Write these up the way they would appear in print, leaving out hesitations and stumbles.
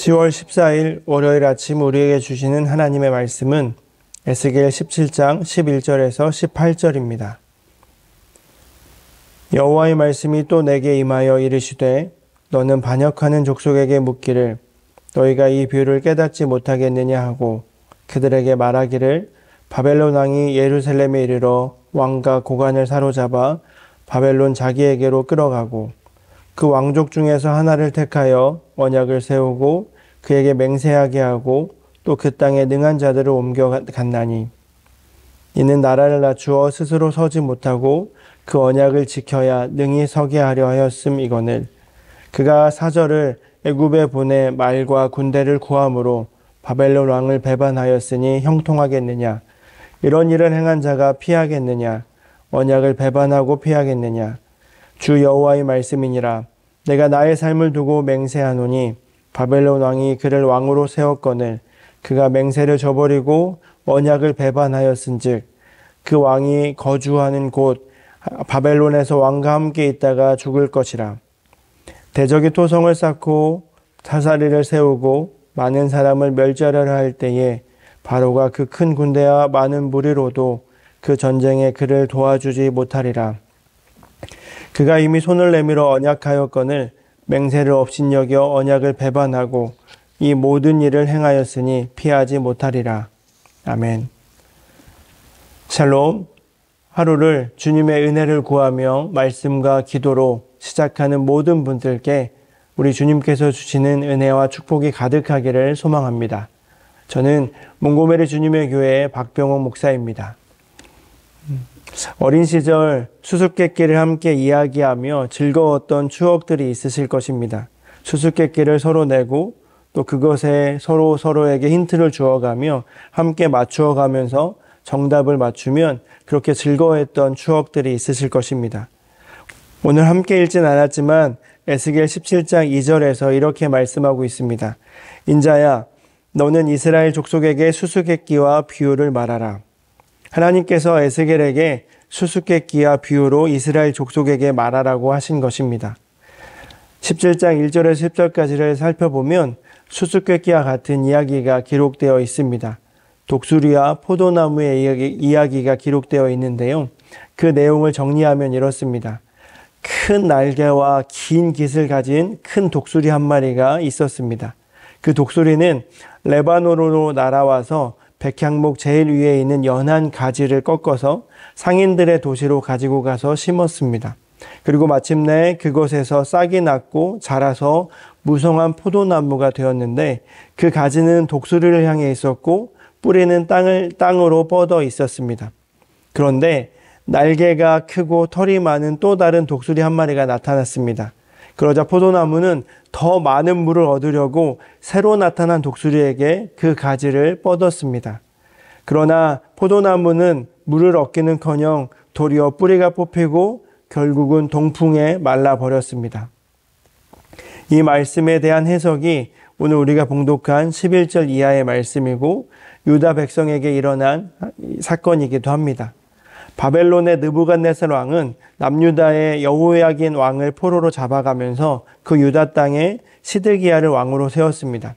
10월 14일 월요일 아침 우리에게 주시는 하나님의 말씀은 에스겔 17장 11절에서 18절입니다. 여호와의 말씀이 또 내게 임하여 이르시되 너는 반역하는 족속에게 묻기를 너희가 이 비유를 깨닫지 못하겠느냐 하고 그들에게 말하기를 바벨론 왕이 예루살렘에 이르러 왕과 고관을 사로잡아 바벨론 자기에게로 끌어가고 그 왕족 중에서 하나를 택하여 언약을 세우고 그에게 맹세하게 하고 또 그 땅에 능한 자들을 옮겨갔나니 이는 나라를 낮추어 스스로 서지 못하고 그 언약을 지켜야 능히 서게 하려 하였음이거늘 그가 사절을 애굽에 보내 말과 군대를 구함으로 바벨론 왕을 배반하였으니 형통하겠느냐 이런 일을 행한 자가 피하겠느냐 언약을 배반하고 피하겠느냐 주 여호와의 말씀이니라 내가 나의 삶을 두고 맹세하노니 바벨론 왕이 그를 왕으로 세웠거늘 그가 맹세를 저버리고 언약을 배반하였은즉 그 왕이 거주하는 곳 바벨론에서 왕과 함께 있다가 죽을 것이라. 대적이 토성을 쌓고 사사리를 세우고 많은 사람을 멸절하려 할 때에 바로가 그 큰 군대와 많은 무리로도 그 전쟁에 그를 도와주지 못하리라. 그가 이미 손을 내밀어 언약하였거늘 맹세를 업신여겨 언약을 배반하고 이 모든 일을 행하였으니 피하지 못하리라. 아멘. 샬롬. 하루를 주님의 은혜를 구하며 말씀과 기도로 시작하는 모든 분들께 우리 주님께서 주시는 은혜와 축복이 가득하기를 소망합니다. 저는 몽고메리 주님의 교회의 박병호 목사입니다. 어린 시절 수수께끼를 함께 이야기하며 즐거웠던 추억들이 있으실 것입니다. 수수께끼를 서로 내고 또 그것에 서로에게 힌트를 주어가며 함께 맞추어가면서 정답을 맞추면 그렇게 즐거워했던 추억들이 있으실 것입니다. 오늘 함께 읽진 않았지만 에스겔 17장 2절에서 이렇게 말씀하고 있습니다. 인자야, 너는 이스라엘 족속에게 수수께끼와 비유를 말하라. 하나님께서 에스겔에게 수수께끼와 비유로 이스라엘 족속에게 말하라고 하신 것입니다. 17장 1절에서 10절까지를 살펴보면 수수께끼와 같은 이야기가 기록되어 있습니다. 독수리와 포도나무의 이야기가 기록되어 있는데요. 그 내용을 정리하면 이렇습니다. 큰 날개와 긴 깃을 가진 큰 독수리 한 마리가 있었습니다. 그 독수리는 레바논으로 날아와서 백향목 제일 위에 있는 연한 가지를 꺾어서 상인들의 도시로 가지고 가서 심었습니다. 그리고 마침내 그곳에서 싹이 났고 자라서 무성한 포도나무가 되었는데 그 가지는 독수리를 향해 있었고 뿌리는 땅으로 뻗어 있었습니다. 그런데 날개가 크고 털이 많은 또 다른 독수리 한 마리가 나타났습니다. 그러자 포도나무는 더 많은 물을 얻으려고 새로 나타난 독수리에게 그 가지를 뻗었습니다. 그러나 포도나무는 물을 얻기는커녕 도리어 뿌리가 뽑히고 결국은 동풍에 말라버렸습니다. 이 말씀에 대한 해석이 오늘 우리가 봉독한 11절 이하의 말씀이고 유다 백성에게 일어난 사건이기도 합니다. 바벨론의 느부갓네살 왕은 남유다의 여호야긴 왕을 포로로 잡아가면서 그 유다 땅에 시드기야를 왕으로 세웠습니다.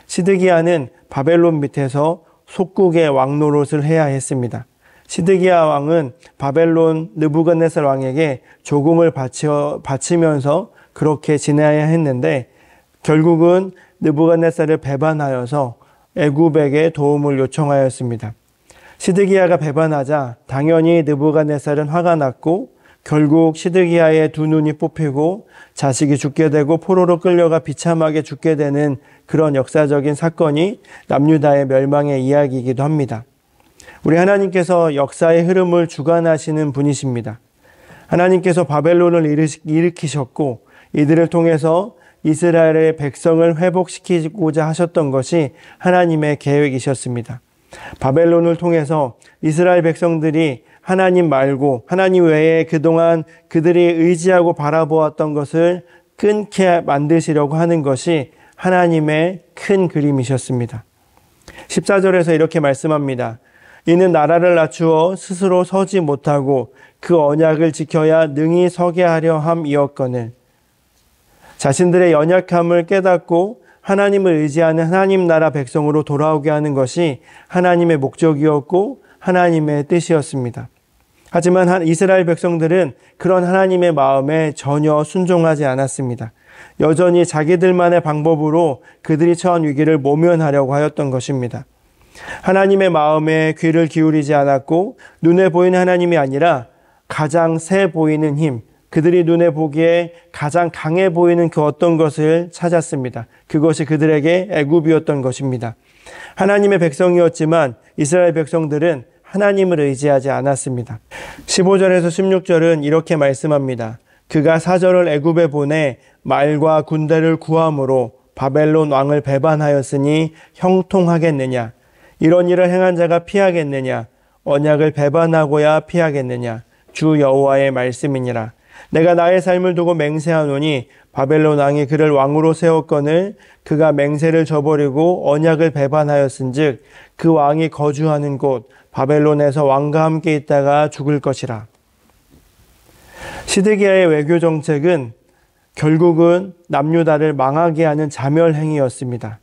시드기야는 바벨론 밑에서 속국의 왕 노릇을 해야 했습니다. 시드기야 왕은 바벨론 느부갓네살 왕에게 조공을 바치면서 그렇게 지내야 했는데 결국은 느부갓네살을 배반하여서 애굽에게 도움을 요청하였습니다. 시드기야가 배반하자 당연히 느부갓네살은 화가 났고 결국 시드기야의 두 눈이 뽑히고 자식이 죽게 되고 포로로 끌려가 비참하게 죽게 되는 그런 역사적인 사건이 남유다의 멸망의 이야기이기도 합니다. 우리 하나님께서 역사의 흐름을 주관하시는 분이십니다. 하나님께서 바벨론을 일으키셨고 이들을 통해서 이스라엘의 백성을 회복시키고자 하셨던 것이 하나님의 계획이셨습니다. 바벨론을 통해서 이스라엘 백성들이 하나님 말고 하나님 외에 그동안 그들이 의지하고 바라보았던 것을 끊게 만드시려고 하는 것이 하나님의 큰 그림이셨습니다. 14절에서 이렇게 말씀합니다. 이는 나라를 낮추어 스스로 서지 못하고 그 언약을 지켜야 능히 서게 하려 함이었거늘 자신들의 연약함을 깨닫고 하나님을 의지하는 하나님 나라 백성으로 돌아오게 하는 것이 하나님의 목적이었고 하나님의 뜻이었습니다. 하지만 이스라엘 백성들은 그런 하나님의 마음에 전혀 순종하지 않았습니다. 여전히 자기들만의 방법으로 그들이 처한 위기를 모면하려고 하였던 것입니다. 하나님의 마음에 귀를 기울이지 않았고 눈에 보이는 하나님이 아니라 가장 세 보이는 힘, 그들이 눈에 보기에 가장 강해 보이는 그 어떤 것을 찾았습니다. 그것이 그들에게 애굽이었던 것입니다. 하나님의 백성이었지만 이스라엘 백성들은 하나님을 의지하지 않았습니다. 15절에서 16절은 이렇게 말씀합니다. 그가 사절을 애굽에 보내 말과 군대를 구함으로 바벨론 왕을 배반하였으니 형통하겠느냐? 이런 일을 행한 자가 피하겠느냐? 언약을 배반하고야 피하겠느냐? 주 여호와의 말씀이니라. 내가 나의 삶을 두고 맹세하노니 바벨론 왕이 그를 왕으로 세웠거늘 그가 맹세를 저버리고 언약을 배반하였은즉 그 왕이 거주하는 곳 바벨론에서 왕과 함께 있다가 죽을 것이라. 시드기야의 외교 정책은 결국은 남유다를 망하게 하는 자멸행위였습니다.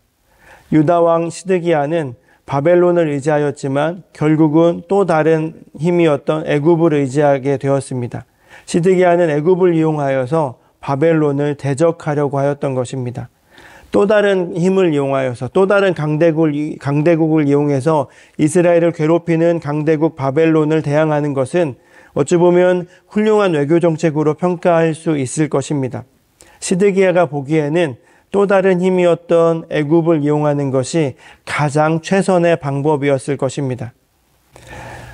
유다 왕 시드기야는 바벨론을 의지하였지만 결국은 또 다른 힘이었던 애굽을 의지하게 되었습니다. 시드기야는 애굽을 이용하여서 바벨론을 대적하려고 하였던 것입니다. 또 다른 힘을 이용하여서 또 다른 강대국을 이용해서 이스라엘을 괴롭히는 강대국 바벨론을 대항하는 것은 어찌 보면 훌륭한 외교 정책으로 평가할 수 있을 것입니다. 시드기야가 보기에는 또 다른 힘이었던 애굽을 이용하는 것이 가장 최선의 방법이었을 것입니다.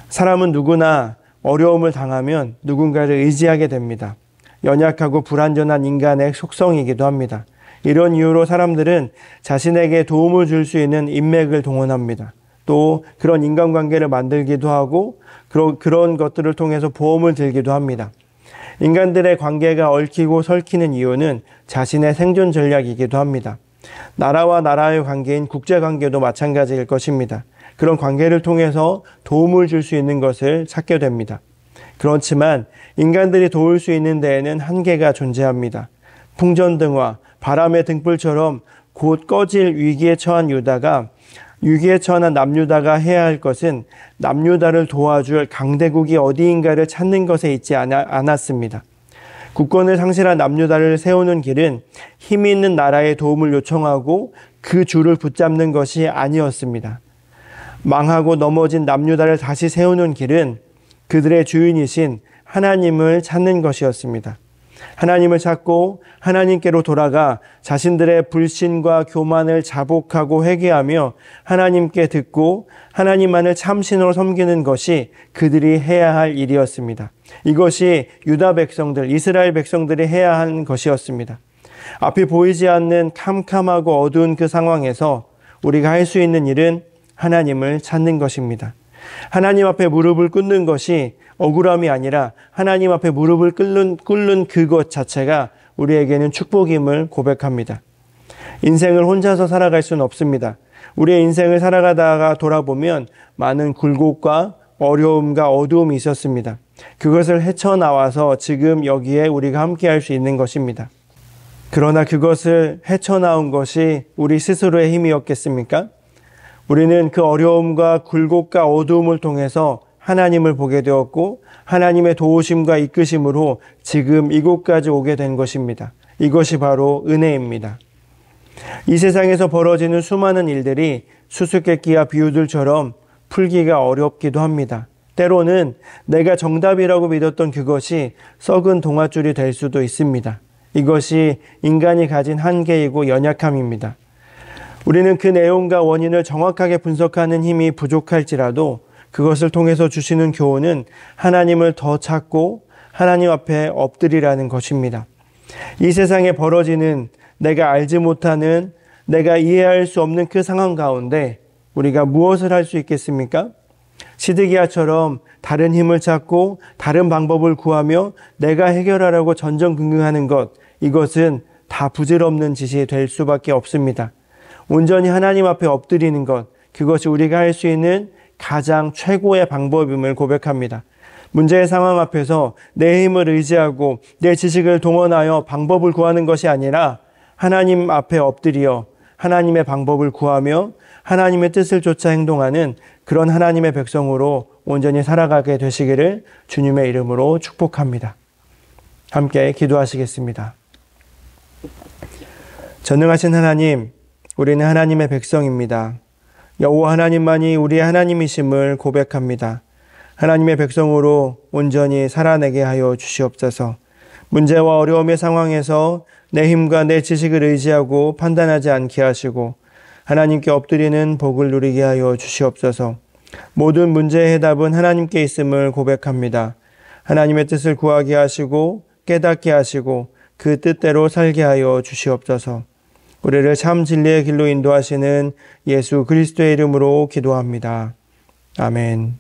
사람은 누구나 어려움을 당하면 누군가를 의지하게 됩니다. 연약하고 불완전한 인간의 속성이기도 합니다. 이런 이유로 사람들은 자신에게 도움을 줄 수 있는 인맥을 동원합니다. 또 그런 인간관계를 만들기도 하고 그런 것들을 통해서 보험을 들기도 합니다. 인간들의 관계가 얽히고 설키는 이유는 자신의 생존 전략이기도 합니다. 나라와 나라의 관계인 국제관계도 마찬가지일 것입니다. 그런 관계를 통해서 도움을 줄 수 있는 것을 찾게 됩니다. 그렇지만 인간들이 도울 수 있는 데에는 한계가 존재합니다. 풍전등화, 바람의 등불처럼 곧 꺼질 위기에 처한 위기에 처한 남유다가 해야 할 것은 남유다를 도와줄 강대국이 어디인가를 찾는 것에 있지 않았습니다. 국권을 상실한 남유다를 세우는 길은 힘이 있는 나라의 도움을 요청하고 그 줄을 붙잡는 것이 아니었습니다. 망하고 넘어진 남유다를 다시 세우는 길은 그들의 주인이신 하나님을 찾는 것이었습니다. 하나님을 찾고 하나님께로 돌아가 자신들의 불신과 교만을 자복하고 회개하며 하나님께 듣고 하나님만을 참신으로 섬기는 것이 그들이 해야 할 일이었습니다. 이것이 유다 백성들, 이스라엘 백성들이 해야 하는 것이었습니다. 앞이 보이지 않는 캄캄하고 어두운 그 상황에서 우리가 할 수 있는 일은 하나님을 찾는 것입니다. 하나님 앞에 무릎을 꿇는 것이 억울함이 아니라 하나님 앞에 무릎을 꿇는 그것 자체가 우리에게는 축복임을 고백합니다. 인생을 혼자서 살아갈 수는 없습니다. 우리의 인생을 살아가다가 돌아보면 많은 굴곡과 어려움과 어두움이 있었습니다. 그것을 헤쳐나와서 지금 여기에 우리가 함께 할 수 있는 것입니다. 그러나 그것을 헤쳐나온 것이 우리 스스로의 힘이었겠습니까? 우리는 그 어려움과 굴곡과 어두움을 통해서 하나님을 보게 되었고 하나님의 도우심과 이끄심으로 지금 이곳까지 오게 된 것입니다. 이것이 바로 은혜입니다. 이 세상에서 벌어지는 수많은 일들이 수수께끼와 비유들처럼 풀기가 어렵기도 합니다. 때로는 내가 정답이라고 믿었던 그것이 썩은 동아줄이 될 수도 있습니다. 이것이 인간이 가진 한계이고 연약함입니다. 우리는 그 내용과 원인을 정확하게 분석하는 힘이 부족할지라도 그것을 통해서 주시는 교훈은 하나님을 더 찾고 하나님 앞에 엎드리라는 것입니다. 이 세상에 벌어지는 내가 알지 못하는, 내가 이해할 수 없는 그 상황 가운데 우리가 무엇을 할 수 있겠습니까? 시드기야처럼 다른 힘을 찾고 다른 방법을 구하며 내가 해결하려고 전전긍긍하는 것, 이것은 다 부질없는 짓이 될 수밖에 없습니다. 온전히 하나님 앞에 엎드리는 것, 그것이 우리가 할 수 있는 가장 최고의 방법임을 고백합니다. 문제의 상황 앞에서 내 힘을 의지하고 내 지식을 동원하여 방법을 구하는 것이 아니라 하나님 앞에 엎드려 하나님의 방법을 구하며 하나님의 뜻을 쫓아 행동하는 그런 하나님의 백성으로 온전히 살아가게 되시기를 주님의 이름으로 축복합니다. 함께 기도하시겠습니다. 전능하신 하나님, 우리는 하나님의 백성입니다. 여호와 하나님만이 우리의 하나님이심을 고백합니다. 하나님의 백성으로 온전히 살아내게 하여 주시옵소서. 문제와 어려움의 상황에서 내 힘과 내 지식을 의지하고 판단하지 않게 하시고 하나님께 엎드리는 복을 누리게 하여 주시옵소서. 모든 문제의 해답은 하나님께 있음을 고백합니다. 하나님의 뜻을 구하게 하시고 깨닫게 하시고 그 뜻대로 살게 하여 주시옵소서. 우리를 참 진리의 길로 인도하시는 예수 그리스도의 이름으로 기도합니다. 아멘.